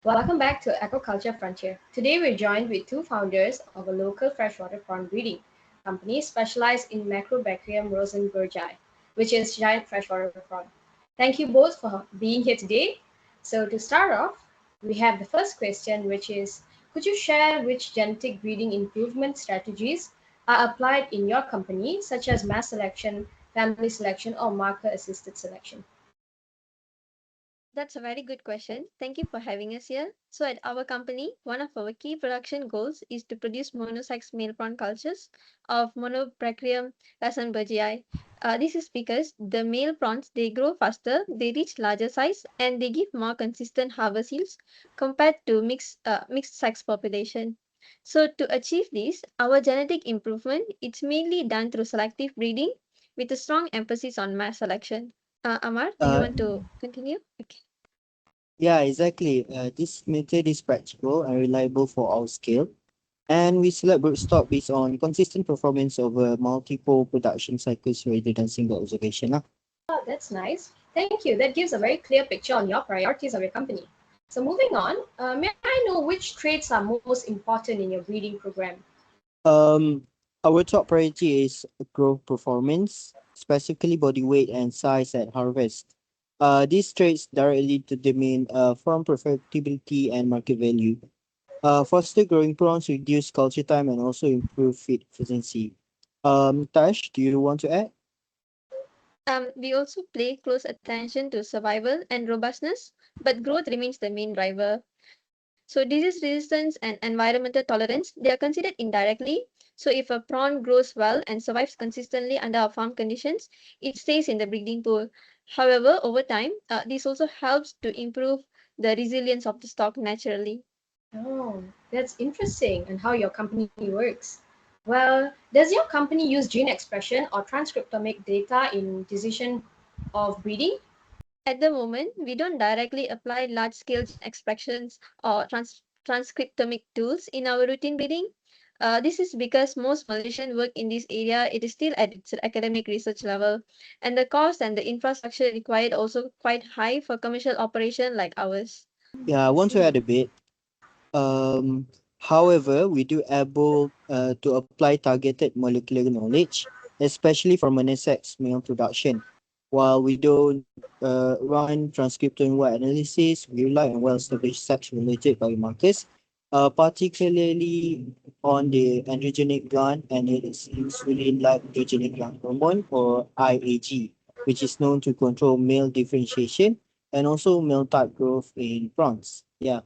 Welcome back to Aquaculture Frontier. Today we're joined with two founders of a local freshwater prawn breeding company specialized in Macrobrachium rosenbergii, which is giant freshwater prawn. Thank you both for being here today. So to start off, we have the first question, which is, could you share which genetic breeding improvement strategies are applied in your company, such as mass selection, family selection, or marker-assisted selection? That's a very good question. Thank you for having us here. So, at our company, one of our key production goals is to produce monosex male prawn cultures of Monobrachium rosenbergii. This is because the male prawns they grow faster, they reach larger size, and they give more consistent harvest yields compared to mixed sex population. So, to achieve this, our genetic improvement it's mainly done through selective breeding with a strong emphasis on mass selection. Amar, do you Uh, want to continue? Okay. yeah, exactly. This method is practical and reliable for our scale, and we select broodstock based on consistent performance over multiple production cycles rather than single observation. Oh, that's nice. Thank you. That gives a very clear picture on your priorities of your company. So moving on, may I know which traits are most important in your breeding program? Um, our top priority is growth performance, specifically body weight and size at harvest. These traits directly determine farm profitability and market value. Faster growing prawns reduce culture time and also improve feed efficiency. Tash, do you want to add? We also pay close attention to survival and robustness, but growth remains the main driver. So, disease resistance and environmental tolerance they are considered indirectly. So, if a prawn grows well and survives consistently under our farm conditions, it stays in the breeding pool. However, over time, this also helps to improve the resilience of the stock naturally. Oh, that's interesting and how your company works. Well, does your company use gene expression or transcriptomic data in decision of breeding? At the moment, we don't directly apply large scale gene expressions or transcriptomic tools in our routine breeding. This is because most Malaysian work in this area it is still at its academic research level, and the cost and the infrastructure required also quite high for commercial operation like ours. Yeah, I I want to see. add a bit. Um, However, we do able to apply targeted molecular knowledge, especially for monosex male production. While we don't run transcriptome-wide analysis, we rely on well-established sex-related biomarkers, particularly on the androgenic gland and its insulin-like androgenic gland hormone, or IAG, which is known to control male differentiation and also male type growth in prawns. Yeah.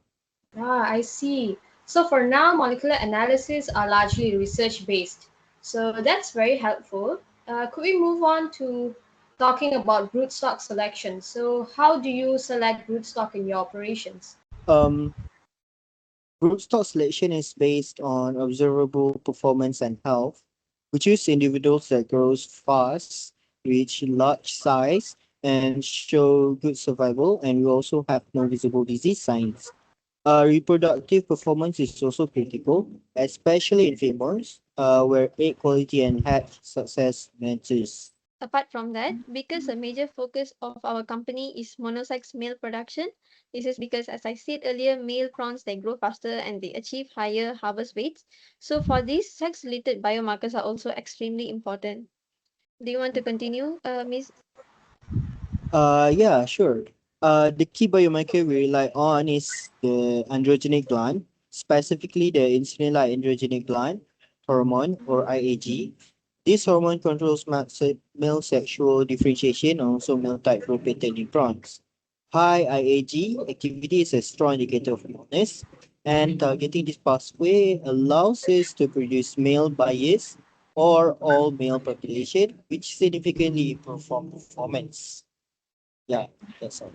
Ah, I see. So for now, molecular analysis are largely research based. So that's very helpful. Could we move on to talking about broodstock selection? So how do you select broodstock in your operations? Um, Broodstock selection is based on observable performance and health. We choose individuals that grows fast, reach large size, and show good survival, and we also have no visible disease signs. Reproductive performance is also critical, especially in females, where egg quality and hatch success matters. Apart from that, because a major focus of our company is monosex male production, this is because, as I said earlier, male prawns they grow faster and they achieve higher harvest weights. So, for these, sex-related biomarkers are also extremely important. Do you want to continue, Miss? Yeah, sure. The key biomarker we rely on is the androgenic gland, specifically the insulin-like androgenic gland hormone, or IAG. This hormone controls male sexual differentiation and also male type growth pattern in prawns. High IAG activity is a strong indicator of illness, and targeting this pathway allows us to produce male bias or all male population, which significantly improve farm performance. Yeah, that's all.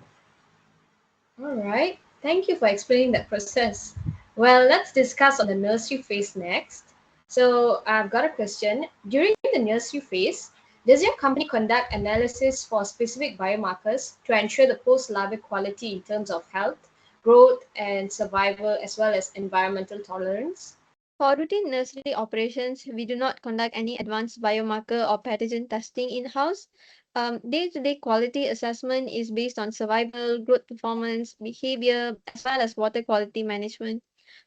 All right. Thank you for explaining that process. Well, let's discuss on the nursery phase next. So, I've got a question. During the nursery phase, does your company conduct analysis for specific biomarkers to ensure the post-larval quality in terms of health, growth, and survival, as well as environmental tolerance? For routine nursery operations, we do not conduct any advanced biomarker or pathogen testing in-house. Day-to-day quality assessment is based on survival, growth performance, behavior, as well as water quality management.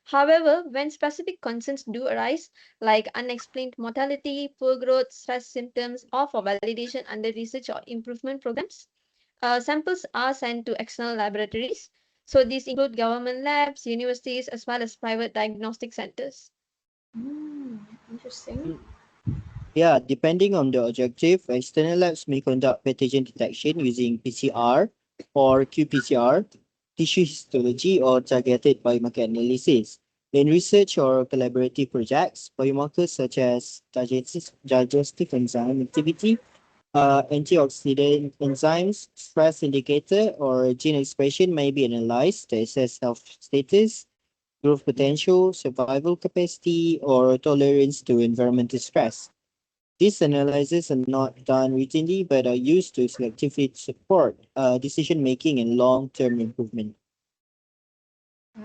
However, when specific concerns do arise, like unexplained mortality, poor growth, stress symptoms, or for validation under research or improvement programs, samples are sent to external laboratories. So these include government labs, universities, as well as private diagnostic centers. Hmm, interesting. Yeah, depending on the objective, external labs may conduct pathogen detection using PCR or qPCR, tissue histology, or targeted biomarker analysis. In research or collaborative projects, biomarkers such as digestive enzyme activity, antioxidant enzymes, stress indicator, or gene expression may be analyzed to assess health status, growth potential, survival capacity, or tolerance to environmental stress. These analyses are not done routinely but are used to selectively support decision making and long term improvement.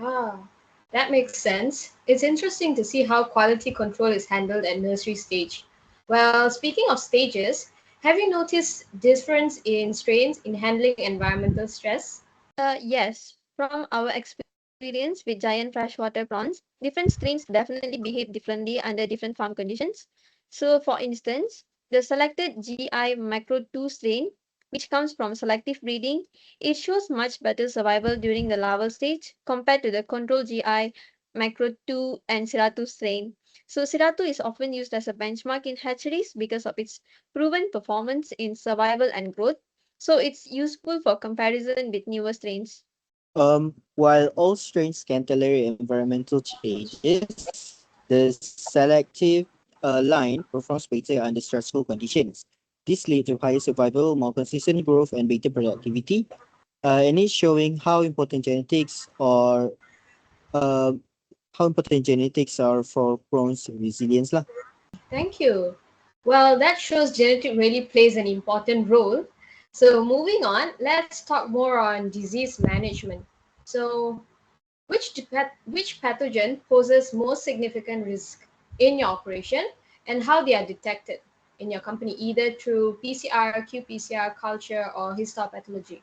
Ah, that makes sense. It's interesting to see how quality control is handled at nursery stage. Well, speaking of stages, have you noticed difference in strains in handling environmental stress? Yes, from our experience with giant freshwater prawns, different strains definitely behave differently under different farm conditions. So, for instance, the selected GI Macro 2 strain, which comes from selective breeding, it shows much better survival during the larval stage compared to the control GI Macro 2 and Siratu strain. So, Siratu is often used as a benchmark in hatcheries because of its proven performance in survival and growth, so it's useful for comparison with newer strains. While all strains can tolerate environmental changes, the selective line performs better under stressful conditions. This leads to higher survival, more consistent growth, and better productivity. And it's showing uh, how important genetics are for prawns resilience lah. Thank you. Well, that shows genetic really plays an important role. So, moving on, let's talk more on disease management. So, which pathogen poses most significant risk in your operation and how they are detected in your company, either through PCR, qPCR, culture, or histopathology?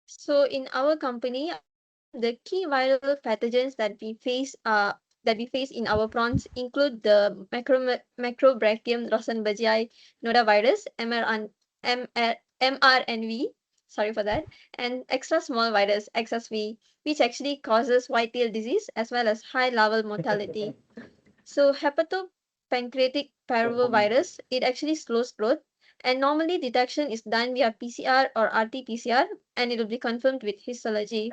So in our company, the key viral pathogens that we face in our prawns include the Macrobrachium rosenbergii nodavirus, MRNV, sorry for that, and extra small virus, XSV, which actually causes white tail disease as well as high larval mortality. So hepatopancreatic parvovirus, it actually slows growth, and normally detection is done via PCR or RT-PCR, and it will be confirmed with histology.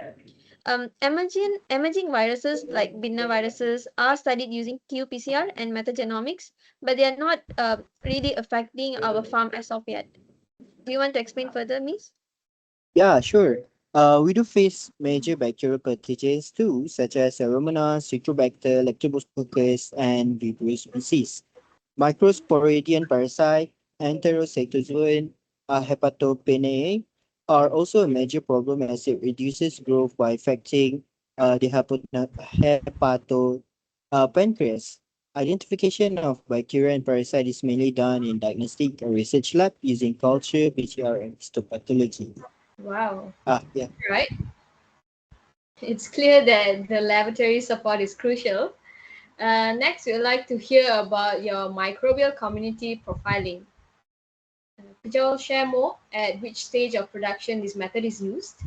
Emerging viruses like Binna viruses are studied using qPCR and metagenomics, but they are not really affecting our farm as of yet. Do you want to explain further, Miss? Yeah, sure. We do face major bacterial pathogens too, such as Aeromonas, Citrobacter, Lactobacillus, and Vibrio species. Microsporidian parasite, Enterocytozoan hepatopenae are also a major problem as it reduces growth by affecting the pancreas. Identification of bacteria and parasite is mainly done in diagnostic or research lab using culture, PCR, and histopathology. Wow, Yeah. right. It's clear that the laboratory support is crucial. Next, we'd like to hear about your microbial community profiling. Could you all share more at which stage of production this method is used?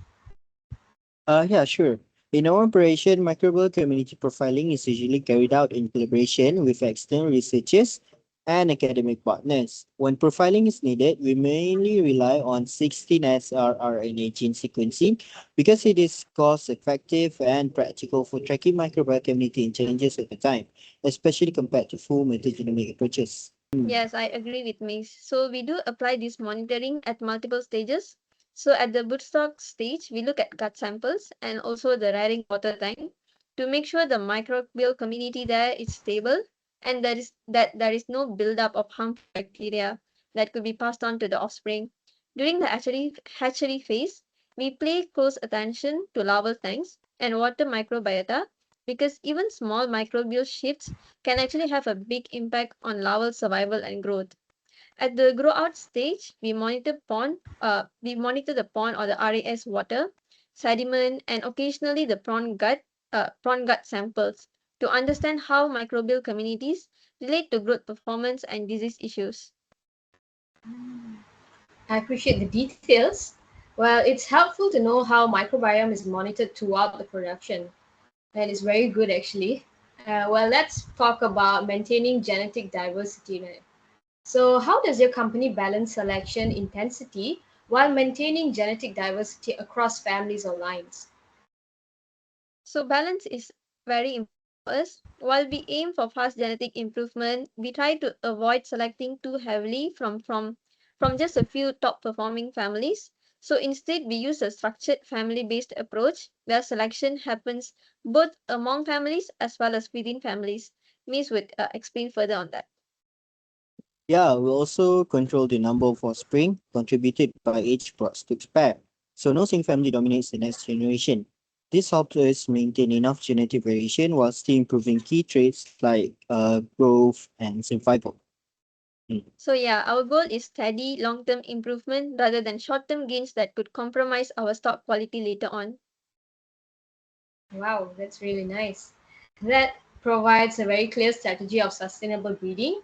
Yeah, sure. In our operation, microbial community profiling is usually carried out in collaboration with external researchers and academic partners. When profiling is needed, we mainly rely on 16SR RNA gene sequencing because it is cost-effective and practical for tracking microbial community changes over time, especially compared to full metagenomic approaches. Yes, I agree with Miss. So we do apply this monitoring at multiple stages. So at the bootstock stage, we look at gut samples and also the raring water tank to make sure the microbial community there is stable and there is no buildup of harmful bacteria that could be passed on to the offspring. During the hatchery phase, we pay close attention to larval tanks and water microbiota because even small microbial shifts can actually have a big impact on larval survival and growth. At the grow out stage, we monitor the pond or the RAS water, sediment, and occasionally the prawn gut samples to understand how microbial communities relate to growth performance and disease issues. I appreciate the details. Well, it's helpful to know how microbiome is monitored throughout the production, and it's very good actually. Well, let's talk about maintaining genetic diversity now. So, how does your company balance selection intensity while maintaining genetic diversity across families or lines? So balance is very important for us. While we aim for fast genetic improvement, we try to avoid selecting too heavily from just a few top performing families. So instead, we use a structured family based approach where selection happens both among families as well as within families. Miss would explain further on that. Yeah, we also control the number of offspring contributed by each prospect pair, so no single family dominates the next generation. This helps us maintain enough genetic variation while still improving key traits like growth and survival. Mm. So yeah, our goal is steady long-term improvement rather than short-term gains that could compromise our stock quality later on. Wow, that's really nice. That provides a very clear strategy of sustainable breeding.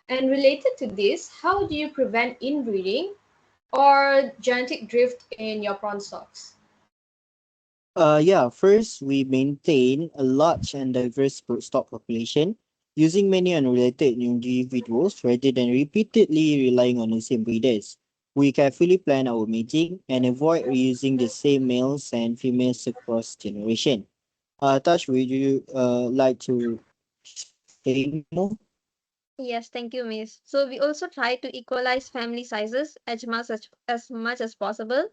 And related to this, how do you prevent inbreeding or genetic drift in your prawn stocks? Yeah, first, we maintain a large and diverse stock population using many unrelated individuals rather than repeatedly relying on the same breeders. We carefully plan our mating and avoid reusing the same males and females across generation. Touch, would you like to say more? Yes, thank you, Miss. So we also try to equalize family sizes as much as possible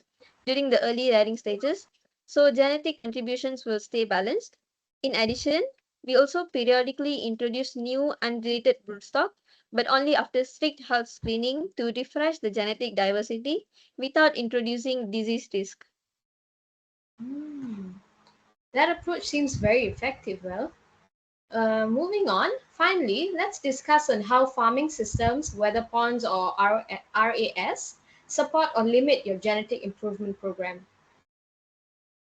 during the early rearing stages, so genetic contributions will stay balanced. In addition, we also periodically introduce new unrelated broodstock, but only after strict health screening to refresh the genetic diversity without introducing disease risk. Hmm, that approach seems very effective. Well, moving on, finally, let's discuss on how farming systems, whether ponds or RAS, support or limit your genetic improvement program.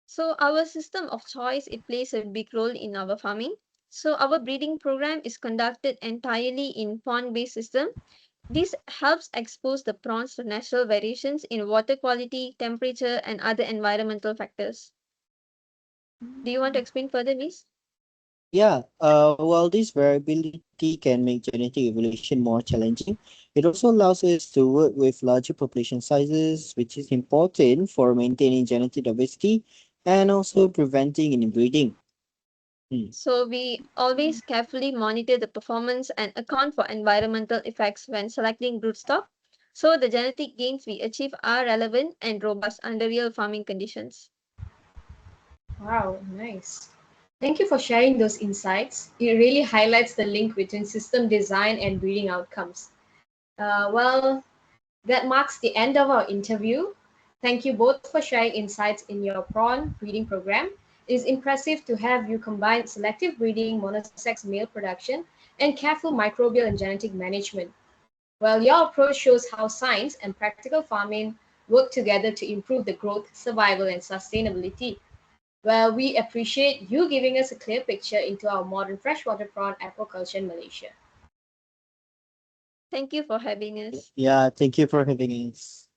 So our system of choice it plays a big role in our farming. So our breeding program is conducted entirely in pond-based system. This helps expose the prawns to natural variations in water quality, temperature, and other environmental factors. Do you want to explain further, Miss? Yeah, while this variability can make genetic evolution more challenging, it also allows us to work with larger population sizes, which is important for maintaining genetic diversity and also preventing inbreeding. Hmm. So we always carefully monitor the performance and account for environmental effects when selecting broodstock. So the genetic gains we achieve are relevant and robust under real farming conditions. Wow, nice. Thank you for sharing those insights. It really highlights the link between system design and breeding outcomes. Well, that marks the end of our interview. Thank you both for sharing insights in your prawn breeding program. It is impressive to have you combine selective breeding, monosex male production, and careful microbial and genetic management. Well, your approach shows how science and practical farming work together to improve the growth, survival, and sustainability. Well, we appreciate you giving us a clear picture into our modern freshwater prawn aquaculture in Malaysia. Thank you for having us. Yeah, thank you for having us.